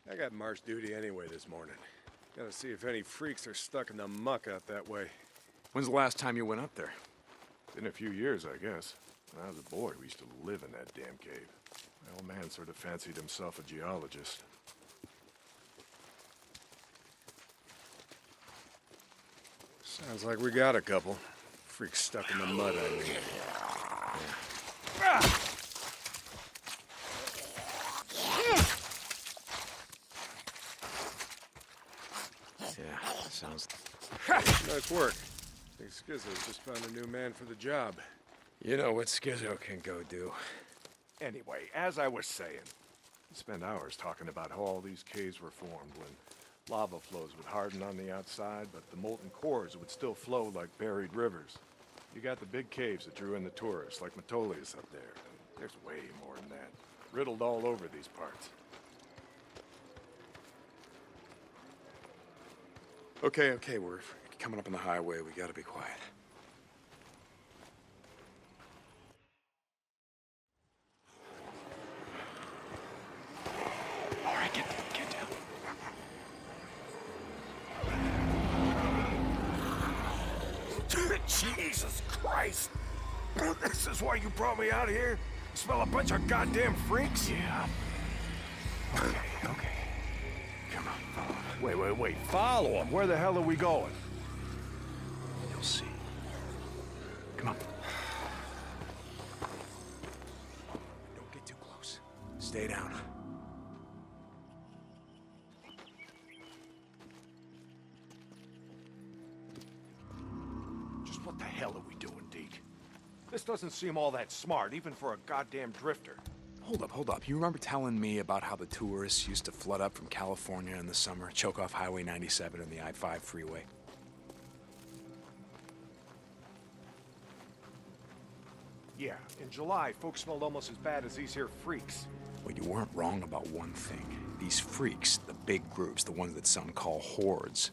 I got march duty anyway this morning. Gotta see if any freaks are stuck in the muck out that way. When's the last time you went up there? Been a few years, I guess. When I was a boy, we used to live in that damn cave. My old man sort of fancied himself a geologist. Sounds like we got a couple. Freaks stuck in the mud, I mean. Yeah, sounds... Nice work. I think Schizo's just found a new man for the job. You know what Schizo can go do. Anyway, as I was saying, we spent hours talking about how all these caves were formed when lava flows would harden on the outside, but the molten cores would still flow like buried rivers. You got the big caves that drew in the tourists, like Metolius up there. And there's way more than that. Riddled all over these parts. Okay, we're coming up on the highway. We gotta be quiet. All right, get down. Jesus Christ! This is why you brought me out here? Smell a bunch of goddamn freaks? Yeah. Okay. Come on, follow me. Wait. Follow him? Where the hell are we going? You'll see. Come on. Don't get too close. Stay down. Just what the hell are we doing, Deke? This doesn't seem all that smart, even for a goddamn drifter. Hold up. You remember telling me about how the tourists used to flood up from California in the summer, choke off Highway 97 and the I-5 freeway? Yeah, in July, folks smelled almost as bad as these here freaks. Well, you weren't wrong about one thing. These freaks, the big groups, the ones that some call hordes,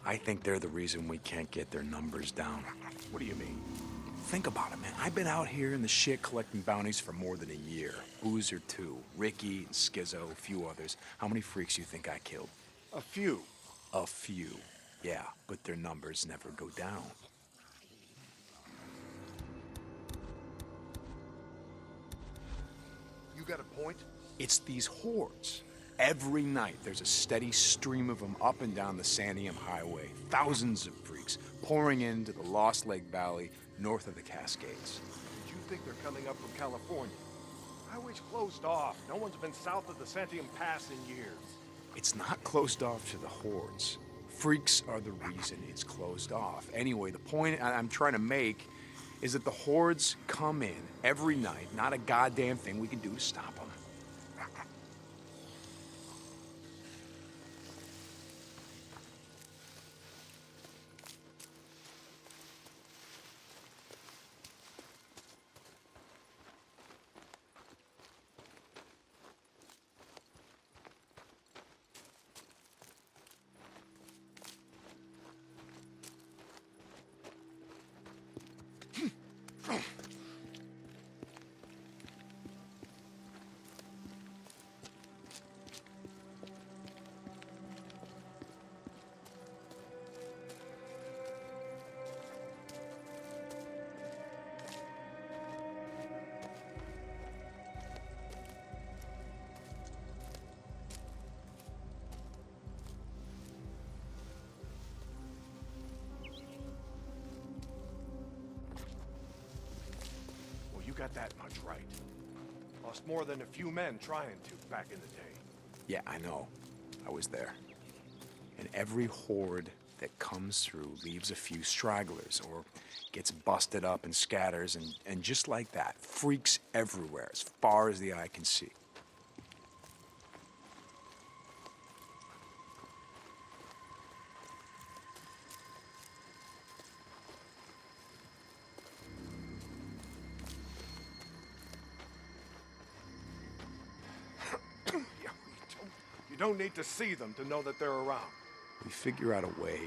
I think they're the reason we can't get their numbers down. What do you mean? Think about it, man. I've been out here in the shit collecting bounties for more than a year. Boozer too. Ricky and Schizo, a few others. How many freaks you think I killed? A few. A few. Yeah, but their numbers never go down. You got a point? It's these hordes. Every night, there's a steady stream of them up and down the Santiam Highway. Thousands of freaks pouring into the Lost Lake Valley north of the Cascades. Did you think they're coming up from California? Highway's closed off. No one's been south of the Santiam Pass in years. It's not closed off to the hordes. Freaks are the reason it's closed off. Anyway, the point I'm trying to make is that the hordes come in every night. Not a goddamn thing we can do to stop them. You got that much right. Lost more than a few men trying to back in the day. Yeah, I know. I was there. And every horde that comes through leaves a few stragglers or gets busted up and scatters, and just like that, freaks everywhere as far as the eye can see. You don't need to see them to know that they're around. We figure out a way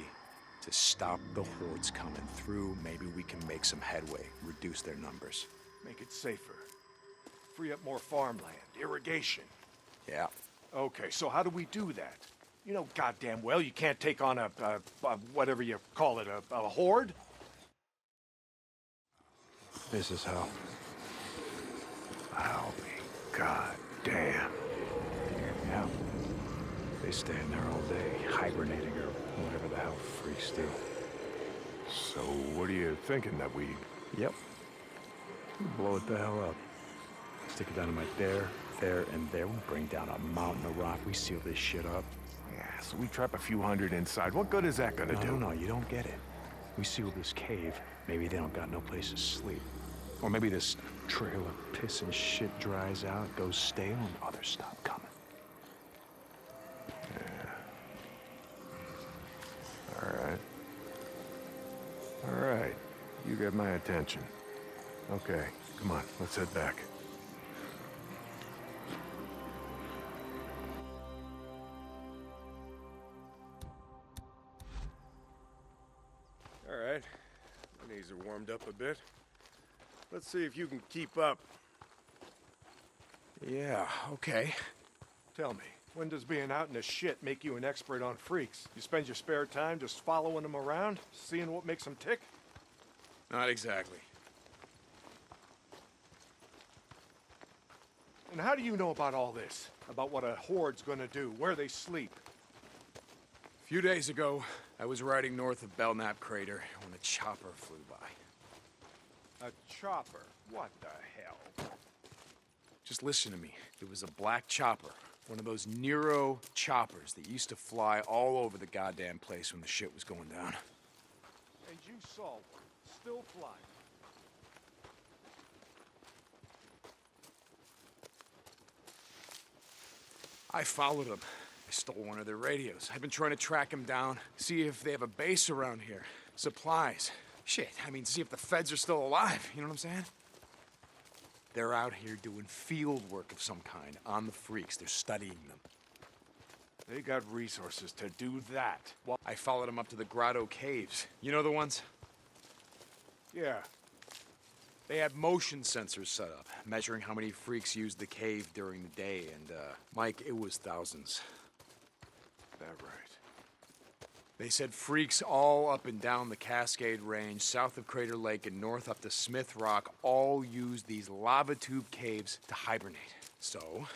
to stop the hordes coming through. Maybe we can make some headway, reduce their numbers. Make it safer. Free up more farmland, irrigation. Yeah, Okay, so how do we do that? You know goddamn well you can't take on a whatever you call it, a horde? This is hell. I'll be goddamn. Yeah. They stay in there all day, hibernating or whatever the hell freaks do. So what are you thinking, that we... Yep. Blow it the hell up. Stick it dynamite there, and there. We bring down a mountain of rock. We seal this shit up. Yeah, so we trap a few hundred inside. What good is that gonna do? No, you don't get it. We seal this cave. Maybe they don't got no place to sleep. Or maybe this trail of piss and shit dries out, goes stale, and others stop coming. All right. You get my attention. Okay, come on, let's head back. All right. My knees are warmed up a bit. Let's see if you can keep up. Yeah, okay. Tell me, when does being out in the shit make you an expert on freaks? You spend your spare time just following them around, seeing what makes them tick? Not exactly. And how do you know about all this? About what a horde's gonna do, where they sleep? A few days ago, I was riding north of Belknap Crater when a chopper flew by. A chopper? What the hell? Just listen to me. It was a black chopper. One of those Nero choppers that used to fly all over the goddamn place when the shit was going down. And you saw one, still flying. I followed them. I stole one of their radios. I've been trying to track them down, see if they have a base around here. Supplies. Shit, I mean, see if the feds are still alive. You know what I'm saying? They're out here doing field work of some kind on the freaks. They're studying them. They got resources to do that. Well, I followed them up to the Grotto Caves. You know the ones? Yeah. They had motion sensors set up, measuring how many freaks used the cave during the day, and, Mike, it was thousands. That right. They said freaks all up and down the Cascade Range, south of Crater Lake and north up to Smith Rock, all used these lava tube caves to hibernate. So,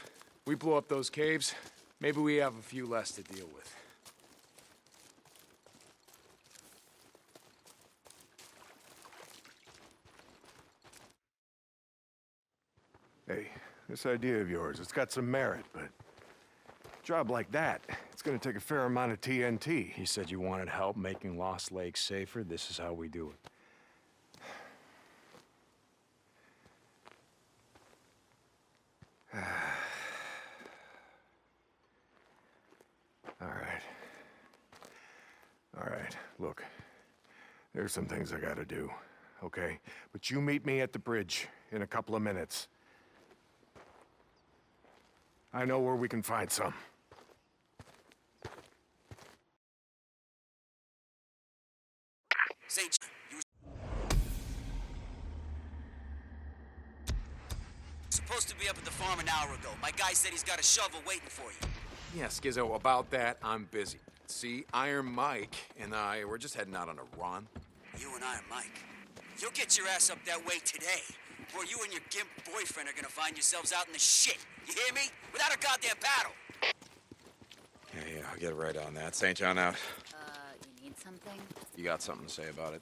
we blow up those caves, maybe we have a few less to deal with. Hey, this idea of yours, it's got some merit, but a job like that, it's gonna take a fair amount of TNT. He said you wanted help making Lost Lake safer. This is how we do it. All right, look. There's some things I gotta do, okay? But you meet me at the bridge in a couple of minutes. I know where we can find some. Saint, you were supposed to be up at the farm an hour ago. My guy said he's got a shovel waiting for you. Yeah, Skizzo, about that, I'm busy. See, Iron Mike and I, we're just heading out on a run. You and Iron Mike. You'll get your ass up that way today, or you and your gimp boyfriend are gonna find yourselves out in the shit. You hear me? Without a goddamn paddle. Yeah, I'll get right on that. St. John out. You need something? You got something to say about it?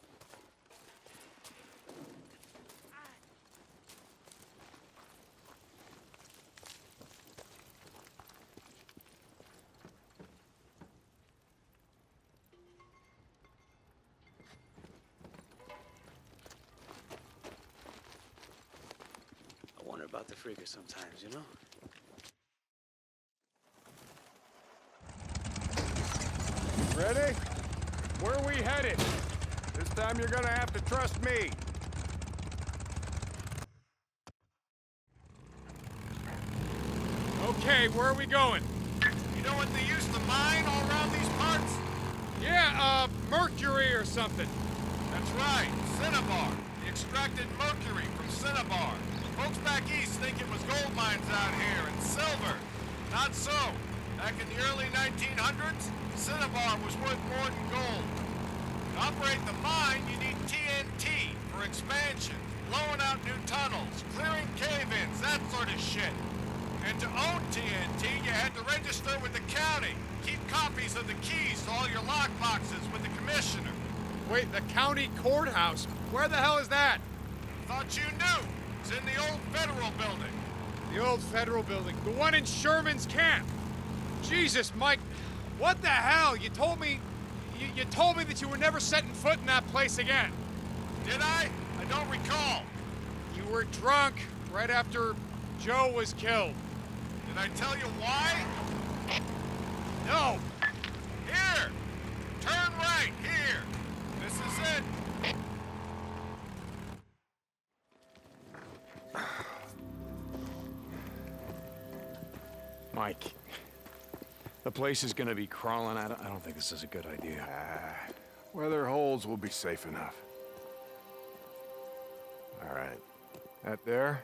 I wonder about the freaker sometimes, you know? Ready? Where are we headed? This time you're gonna have to trust me. Okay, where are we going? You know what they used to mine all around these parts? Yeah, mercury or something. That's right, cinnabar. They extracted mercury from cinnabar. Folks back east think it was gold mines out here and silver. Not so. Back in the early 1900s, cinnabar was worth more than gold. To operate the mine, you need TNT for expansion, blowing out new tunnels, clearing cave-ins, that sort of shit. And to own TNT, you had to register with the county, keep copies of the keys to all your lockboxes with the commissioner. Wait, the county courthouse? Where the hell is that? Thought you knew. It's in the old federal building. The old federal building. The one in Sherman's camp. Jesus, Mike. What the hell? You told me... You told me that you were never setting foot in that place again. Did I? I don't recall. You were drunk right after Joe was killed. Did I tell you why? No. Here! Turn right, here! This is it! Mike, the place is gonna be crawling out. I don't think this is a good idea. Weather holds, we'll be safe enough. All right. That there?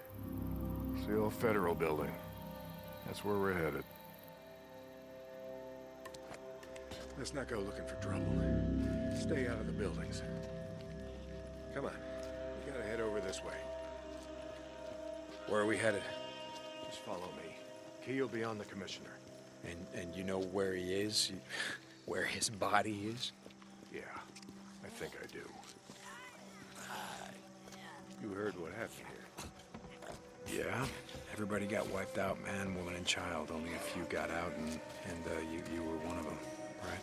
It's the old federal building. That's where we're headed. Let's not go looking for trouble. Stay out of the buildings. Come on. We gotta head over this way. Where are we headed? Just follow me. Key will be on the commissioner. And you know where he is? Where his body is? Yeah, I think I do. You heard what happened here. Yeah. Everybody got wiped out, man, woman, and child. Only a few got out, and you were one of them, right?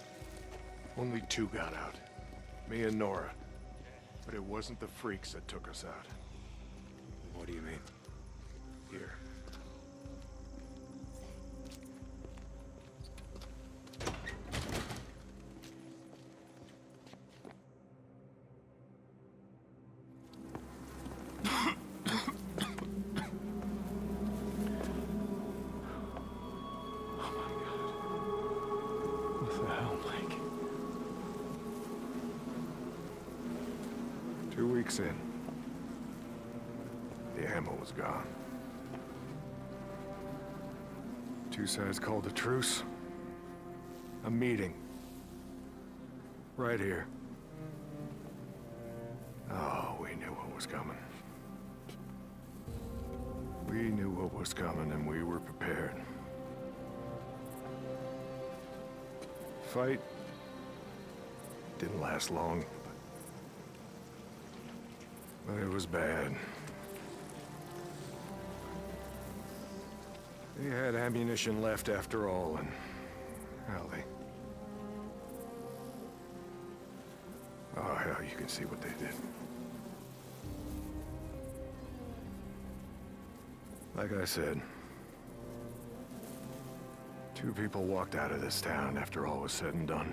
Only 2 got out. Me and Nora. But it wasn't the freaks that took us out. What do you mean? Here. What the hell, Mike? 2 weeks in. The ammo was gone. 2 sides called a truce. A meeting. Right here. Oh, we knew what was coming. We knew what was coming and we were prepared. Fight didn't last long, but it was bad. They had ammunition left after all, and hell, oh hell, you can see what they did. Like I said, 2 people walked out of this town after all was said and done.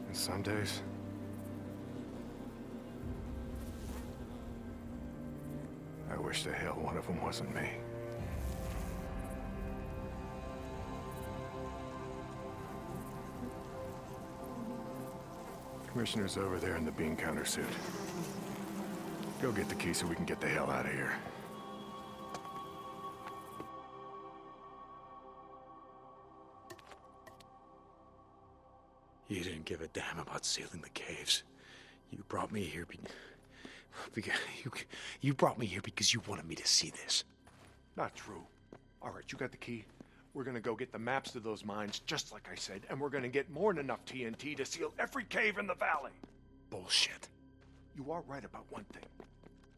And some days, I wish the hell one of them wasn't me. Commissioner's over there in the bean counter suit. Go get the key so we can get the hell out of here. You didn't give a damn about sealing the caves. You brought me here you brought me here because you wanted me to see this. Not true. All right, you got the key. We're gonna go get the maps to those mines, just like I said, and we're gonna get more than enough TNT to seal every cave in the valley. Bullshit. You are right about one thing.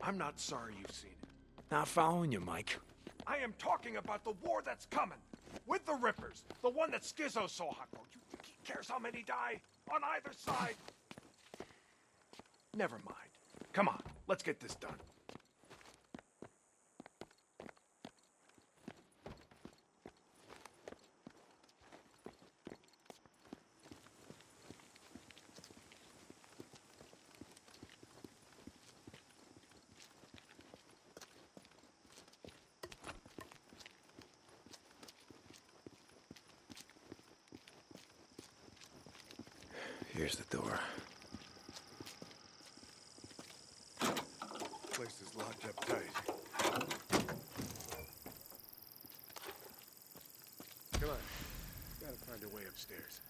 I'm not sorry you've seen it. Not following you, Mike. I am talking about the war that's coming. With the Rippers. The one that Schizo's so hot for. You think he cares how many die? On either side? Never mind. Come on, let's get this done. Here's the door. Place is locked up tight. Come on. Gotta find a way upstairs.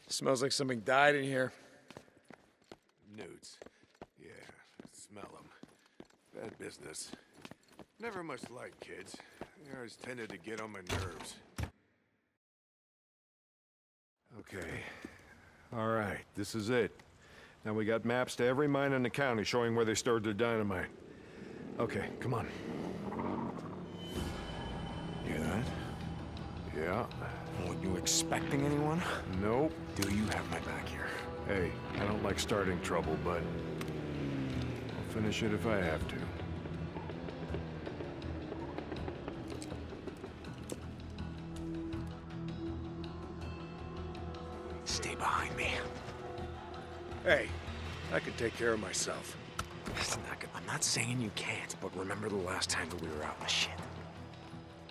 Smells like something died in here. Nudes. Yeah, smell them. Bad business. Never much liked kids. They always tended to get on my nerves. Okay. All right, this is it. Now we got maps to every mine in the county showing where they stored their dynamite. Okay, come on. Hear that? Yeah. Weren't you expecting anyone? Nope. Do you have my back here? Hey, I don't like starting trouble, but I'll finish it if I have to. Stay behind me. Hey, I can take care of myself. It's not good. I'm not saying you can't, but remember the last time that we were out in the shit.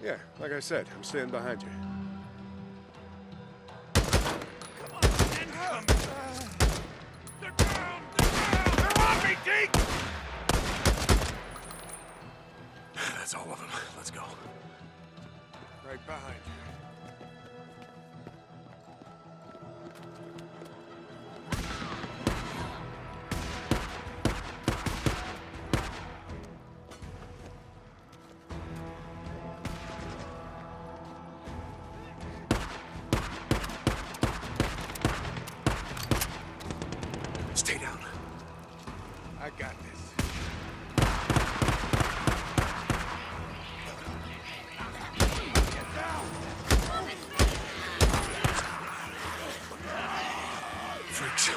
Yeah, like I said, I'm standing behind you. That's all of them. Let's go. Right behind you. Stay down. I got this. Freaks.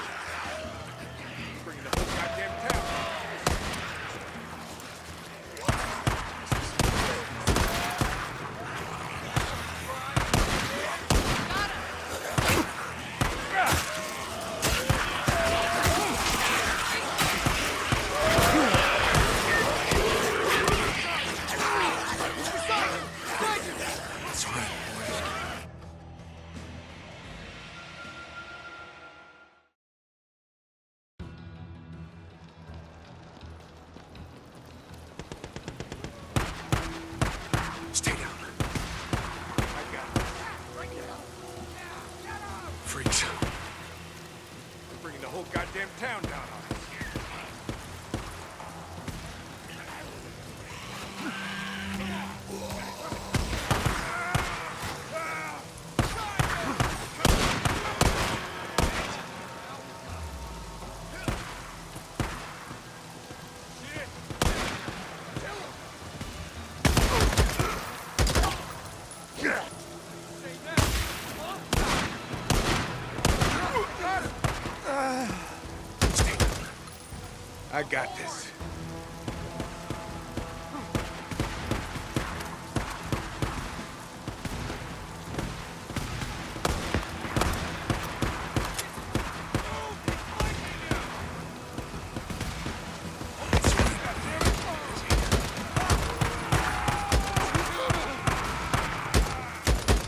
Bringing the whole goddamn town. That's right. Stay down. I got this. Freaks. We're bringing the whole goddamn town down on us. I got this.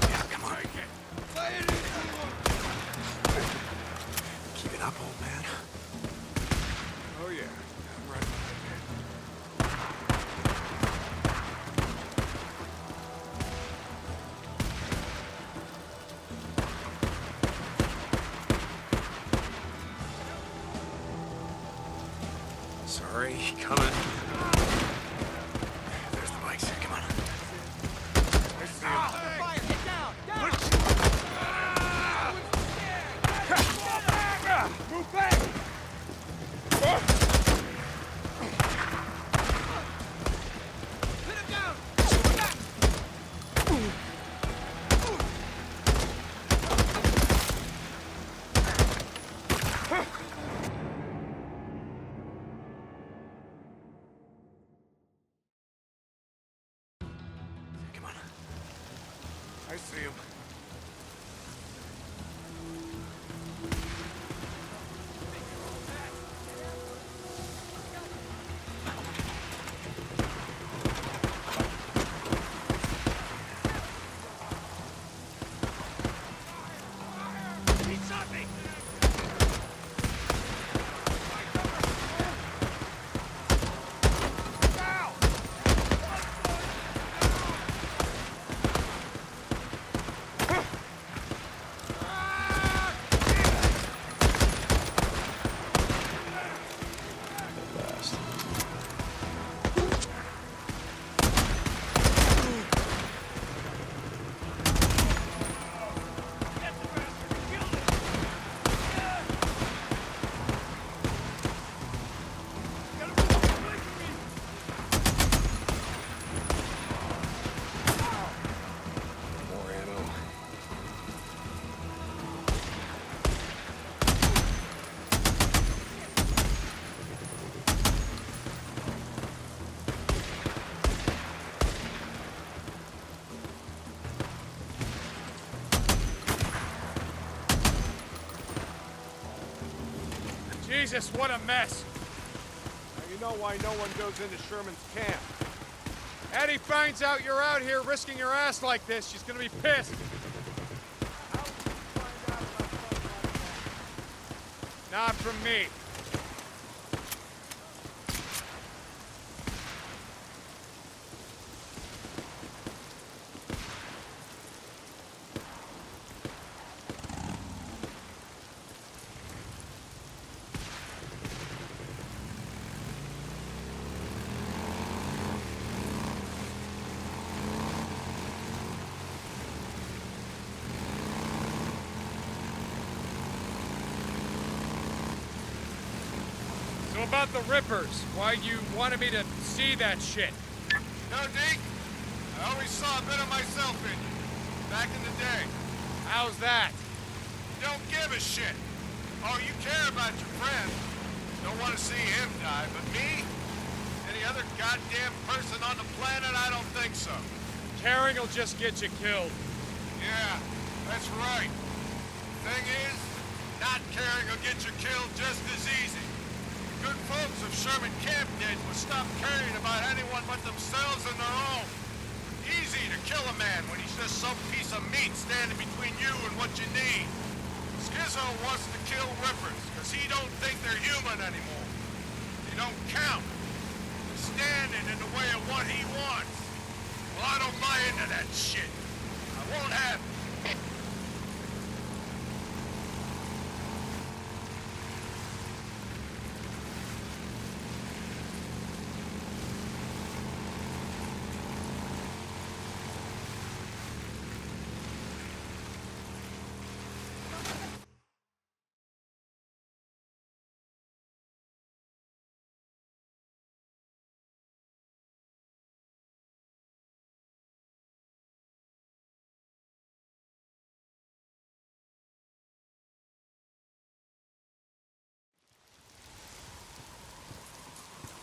Yeah, come on. Keep it up, old man. Oh yeah, I'm right behind you. Sorry, coming. There's the bikes. Come on. I see him. Move back! Jesus, what a mess. Now you know why no one goes into Sherman's camp. Eddie finds out you're out here risking your ass like this, she's gonna be pissed. How would you find out about something like that? Not from me. So about the Rippers, why you wanted me to see that shit? No, Deke? I always saw a bit of myself in you. Back in the day. How's that? You don't give a shit. Oh, you care about your friend. Don't want to see him die, but me? Any other goddamn person on the planet? I don't think so. Caring will just get you killed. Yeah, that's right. Thing is, not caring will get you killed just as easy. Good folks of Sherman Camp did was stop caring about anyone but themselves and their own. Easy to kill a man when he's just some piece of meat standing between you and what you need. Skizzo wants to kill Rippers because he don't think they're human anymore. They don't count. They're standing in the way of what he wants. Well, I don't buy into that shit. I won't have it.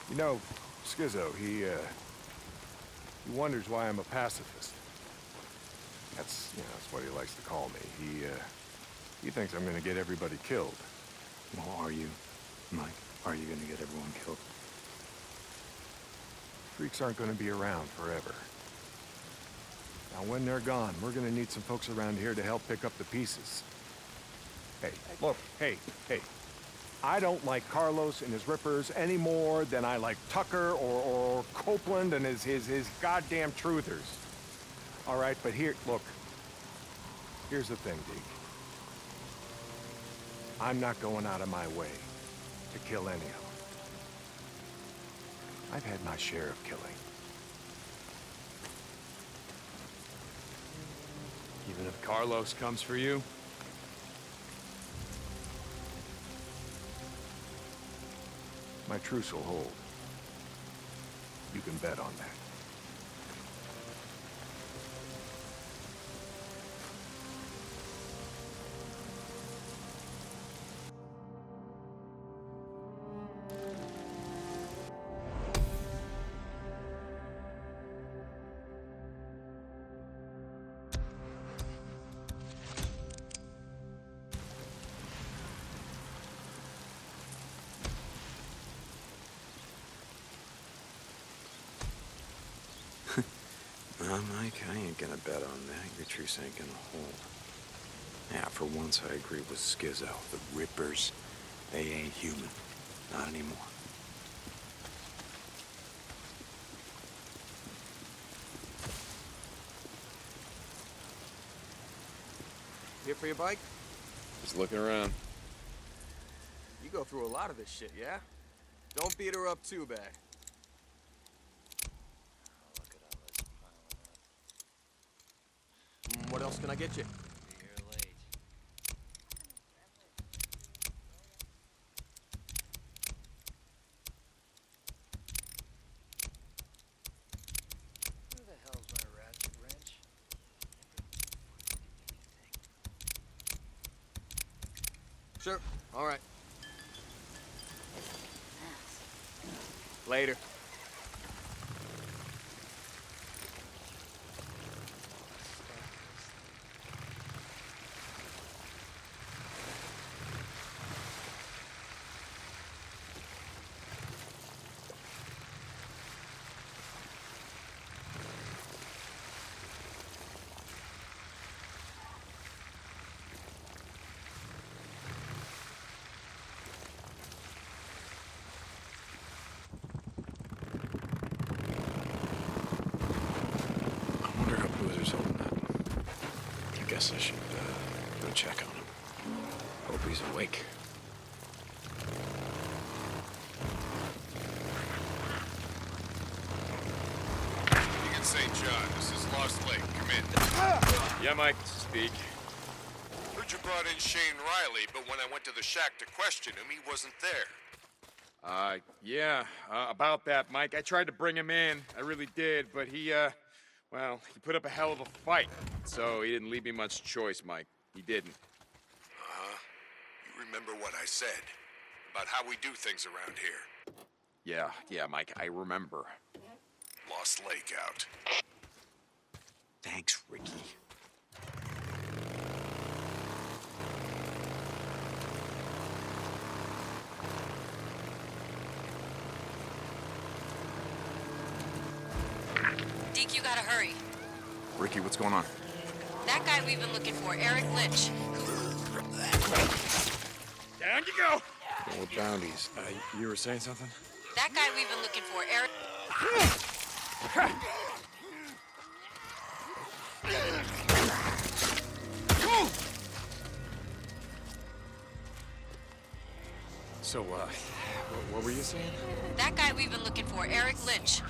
You know, Skizzo, he wonders why I'm a pacifist. That's what he likes to call me. He thinks I'm gonna get everybody killed. Well, are you, Mike? Are you gonna get everyone killed? Freaks aren't gonna be around forever. Now, when they're gone, we're gonna need some folks around here to help pick up the pieces. Hey, look, hey. I don't like Carlos and his Rippers any more than I like Tucker or Copeland and his goddamn truthers. All right, but look. Here's the thing, Deke. I'm not going out of my way to kill any of them. I've had my share of killing. Even if Carlos comes for you? My truce will hold. You can bet on that. Well, Mike, I ain't gonna bet on that. Your truce ain't gonna hold. Yeah, for once I agree with Skizzo. The Rippers, they ain't human. Not anymore. Here for your bike? Just looking around. You go through a lot of this shit, yeah? Don't beat her up too bad. What else can I get you? You're late. Who the hell's my ratchet wrench? Sure. All right. Later. guess I should go check on him. Hope he's awake. Deacon St. John, this is Lost Lake. Come in. Yeah, Mike, speak. Heard you brought in Shane Riley, but when I went to the shack to question him, he wasn't there. Yeah, about that, Mike. I tried to bring him in. I really did, but he put up a hell of a fight. So he didn't leave me much choice, Mike. He didn't. You remember what I said about how we do things around here? Yeah, Mike, I remember. Lost Lake out. Thanks, Ricky. Deke, you gotta hurry. Ricky, what's going on? That guy we've been looking for, Eric Lynch. Down you go! More bounties. You were saying something? That guy we've been looking for, Eric... So, what were you saying? That guy we've been looking for, Eric Lynch.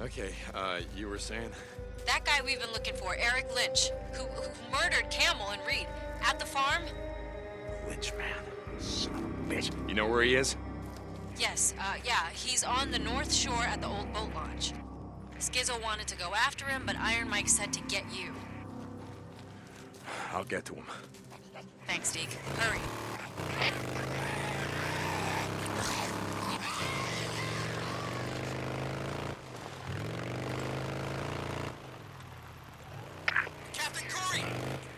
Okay, you were saying? That guy we've been looking for, Eric Lynch, who murdered Camel and Reed at the farm. Lynch, man. Son of a bitch. You know where he is? Yes, yeah, he's on the north shore at the old boat launch. Skizzo wanted to go after him, but Iron Mike said to get you. I'll get to him. Thanks, Deke. Hurry. Captain Corey!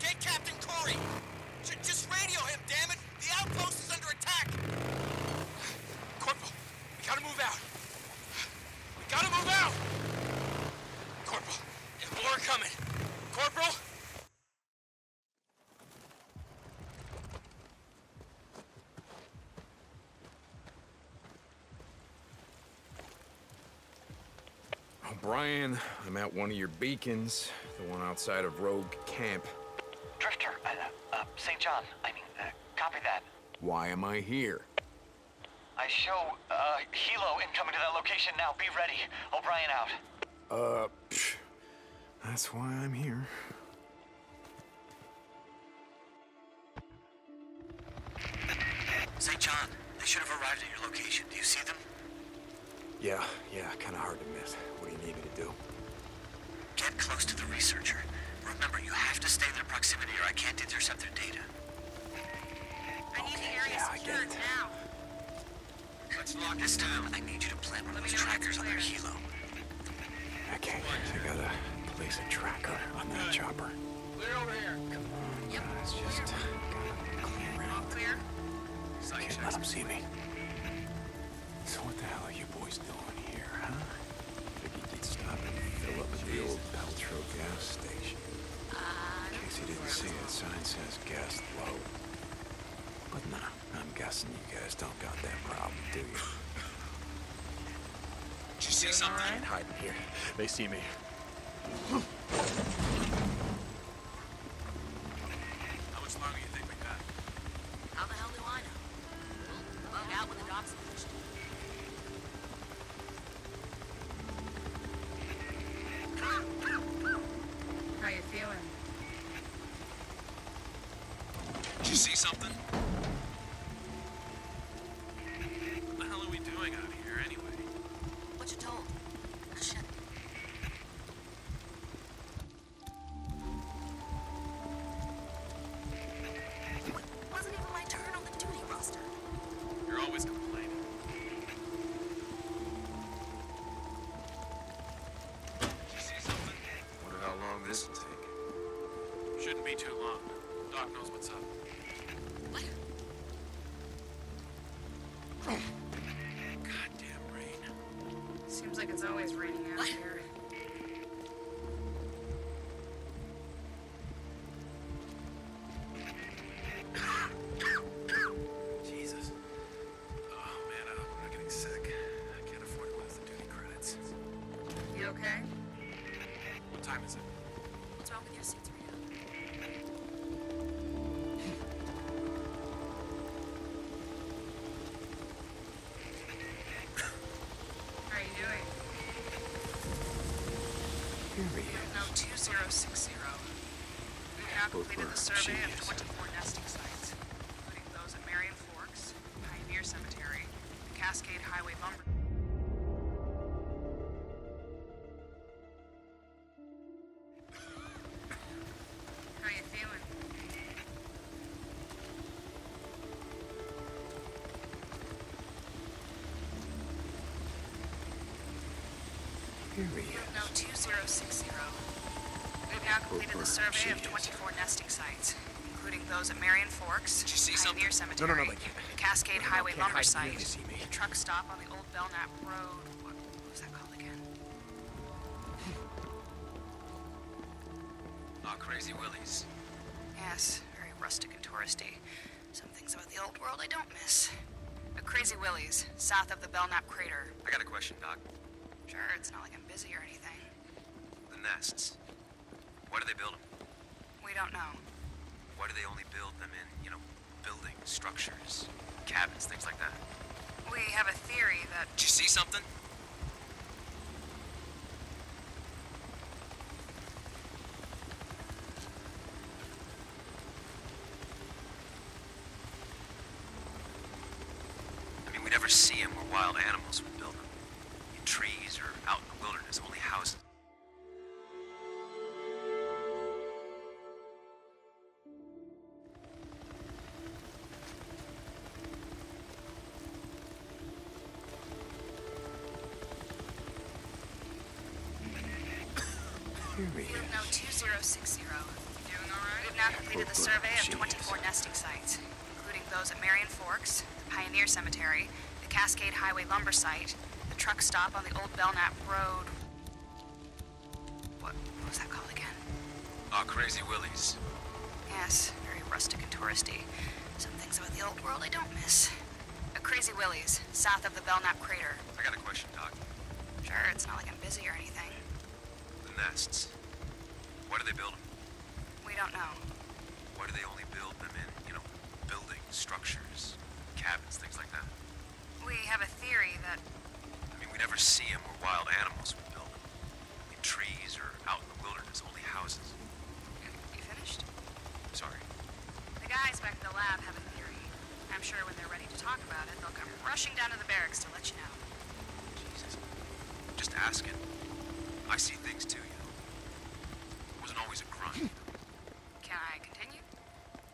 Get Captain Corey! Just radio him, damn it! The outpost is under attack! Corporal, we gotta move out. We gotta move out! Corporal, more coming. Corporal? Brian, I'm at one of your beacons, the one outside of Rogue Camp. Drifter, St. John, copy that. Why am I here? I show, Hilo incoming to that location now. Be ready. O'Brien out. That's why I'm here. St. John, they should have arrived at your location. Do you see them? Yeah, kinda hard to miss. What do you need me to do? Get close to the researcher. Remember, you have to stay in their proximity or I can't intercept their data. I need the area secured now. Let's lock this time. I need you to plant one of those trackers on their helo. Okay, I gotta place a tracker on that chopper. Clear over here. Come on, guys, just gotta clear out. Clear? Can't let them see me. So what the hell are you boys doing here, huh? Figured you'd stop and fill up at the old Peltro gas station. In case you didn't see it, sign says gas low. But nah, I'm guessing you guys don't got that problem, do you? Did you see something? Can't hide in here. They see me. How much longer you think we got? How the hell do I know? We'll bug out when the dock's finished. How you feeling? Did you see something? What the hell are we doing out here anyway? What you told? Shit. Wasn't even my turn on the duty roster. You're always complaining. Did you see something? Wonder how long this will take. Shouldn't be too long. Doc knows what's up. What? Goddamn rain. Seems like it's always raining out here. Jesus. Oh man, I hope I'm not getting sick. I can't afford to lose the duty credits. You okay? time is it? What's wrong with your suits, Rita? How are you doing? No 2060. We've now completed the survey of 24 nesting sites, including those at Marion Forks, Pioneer Cemetery, the Cascade Highway Lumber. How you feeling? No 2060. We've now completed the survey of 24 nesting sites, including those at Marion Forks, Pioneer Cemetery, the Cascade Highway Lumber Site, the truck stop on the old Belknap Road. What was that called again? Oh, Crazy Willie's. Yes, very rustic and touristy. Some things about the old world I don't miss. A Crazy Willie's, south of the Belknap Crater. I got a question, Doc. Sure, it's not like I'm busy or anything. The nests. Why do they build them? We don't know. Why do they only build them in, buildings, structures, cabins, things like that? We have a theory that... Did you see something? I mean, we never see them where wild animals would build them. In trees or out in the wilderness, only houses. Field No 2060. Doing all right? We've now completed the survey of 24 nesting sites, including those at Marion Forks, the Pioneer Cemetery, the Cascade Highway Lumber Site, the truck stop on the old Belknap Road. What was that called again? Oh, Crazy Willie's. Yes, very rustic and touristy. Some things about the old world I don't miss. A Crazy Willie's, south of the Belknap Crater. I got a question, Doc. Sure, it's not like I'm busy or anything. The nests. Why do they build them? We don't know. Why do they only build them in, buildings, structures, cabins, things like that? We have a theory that... I mean, we never see them where wild animals would build them. In trees or out in the wilderness, only houses. You finished? Sorry. The guys back at the lab have a theory. I'm sure when they're ready to talk about it, they'll come rushing down to the barracks to let you know. Jesus. Just asking. I see things too, Wasn't always a grunt. Can I continue?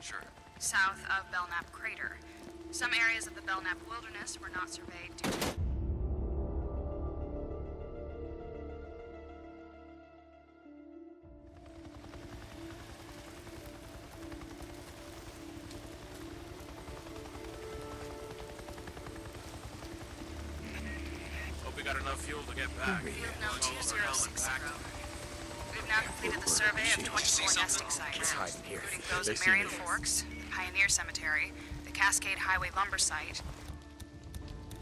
Sure. South of Belknap Crater. Some areas of the Belknap Wilderness were not surveyed due to... Hope we got enough fuel to get back. Field No 2060. We've now completed the survey of 24 nesting sites, including those at Marion Forks, Pioneer Cemetery, the Cascade Highway Lumber Site,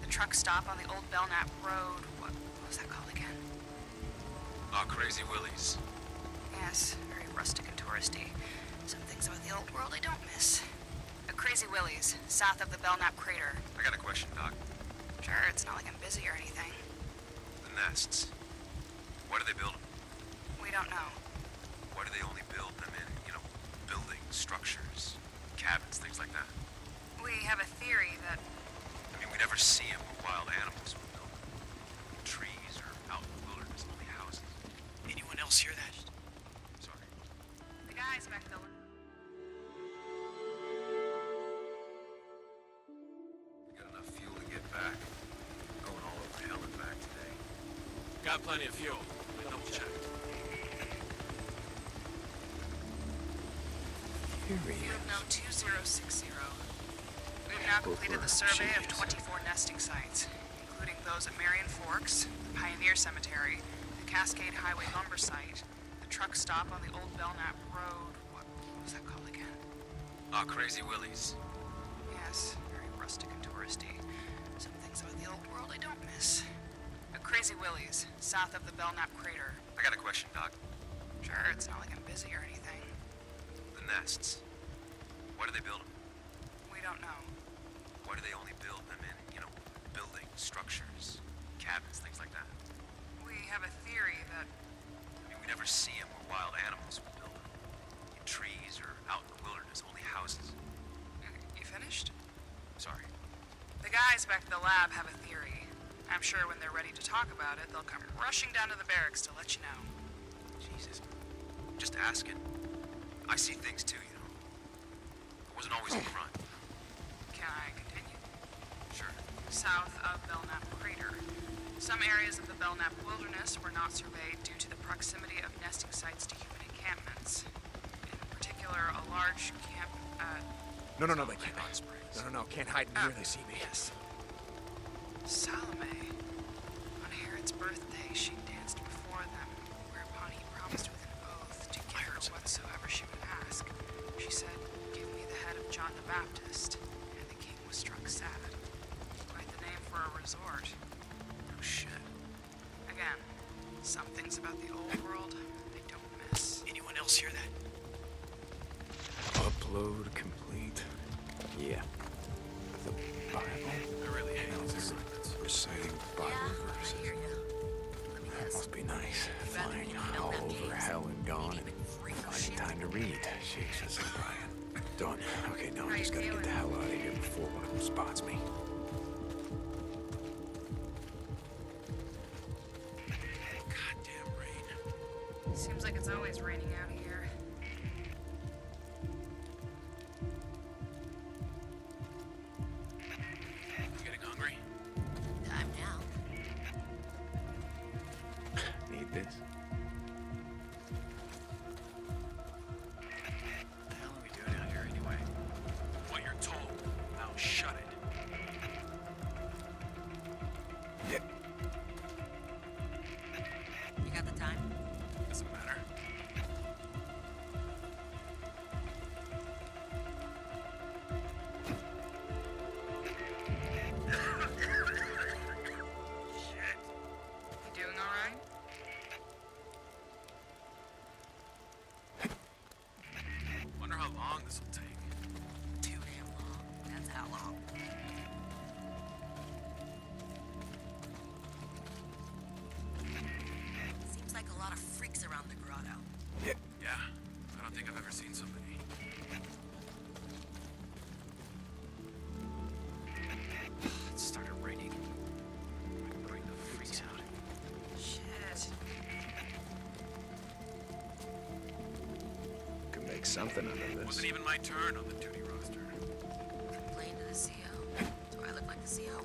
the truck stop on the old Belknap Road. What was that called again? Oh, Crazy Willie's. Yes, very rustic and touristy. Some things about the old world I don't miss. A Crazy Willie's, south of the Belknap Crater. I got a question, Doc. Sure, it's not like I'm busy or anything. The nests. Why do they build them? We don't know. Why do they only build them in, buildings, structures, cabins, things like that? We have a theory that... I mean, we never see them where wild animals would build them. In trees or out in the wilderness, only houses. Anyone else hear that? Sorry. The guys back at the... We got enough fuel to get back. Going all over hell and back today. Got plenty of fuel. Double check. Field No 2060. We've now completed the survey of 24 nesting sites, including those at Marion Forks, the Pioneer Cemetery, the Cascade Highway Lumber Site, the truck stop on the old Belknap Road. What was that called again? Oh, Crazy Willie's. Yes, very rustic and touristy. Some things about the old world I don't miss. A Crazy Willie's, south of the Belknap Crater. I got a question, Doc. never see them where wild animals would build them. In trees or out in the wilderness, only houses. You finished? Sorry. The guys back at the lab have a theory. I'm sure when they're ready to talk about it, they'll come rushing down to the barracks to let you know. Jesus. Just asking. I see things too, you know. I wasn't always in front. Can I continue? Sure. South of Belknap Crater. Some areas of the Belknap Wilderness were not surveyed due to the proximity of nesting sites to human encampments. In particular, a large camp, No, they can't. No, can't hide in here, they see me. Yes. Salome. On Herod's birthday, she danced before them, whereupon he promised with an oath to give her whatsoever she would ask. She said, "Give me the head of John the Baptist," and the king was struck sad. Quite the name for a resort. Oh, shit. Again, some things about the old world I don't miss. Anyone else hear that? Upload complete. Yeah. The Bible. I really hate these assignments. Reciting Bible Yeah, I verses. hear ya. Let me That guess. must be nice. You'd rather Flying be all Belknap over caves hell and gone than and freak finding shit. time to read. Jesus, Brian. Done. Okay, now How I just you gotta get the feeling? hell out of here before one of them spots me. Goddamn rain. Seems like it's always raining out here. You getting hungry? Time now. Need this? What the hell are we doing out here anyway? What you're told. Now shut it. Yeah. You got the time? Doesn't matter. You doing all right? Wonder how long this will take. Too damn long. That's how long. Seems like a lot of freaks around the grotto. Yeah, I don't think I've ever seen so many. It started raining. Bring the freaks out. Shit. Could make something out of this. Wasn't even my turn on the duty roster. Complain to the CO. Do I look like the CO?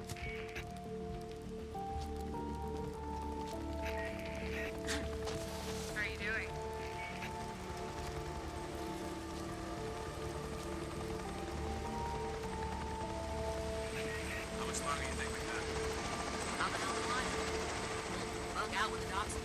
How are you doing? How much longer do you think we got? How the hell do I know? Bug out with the docs.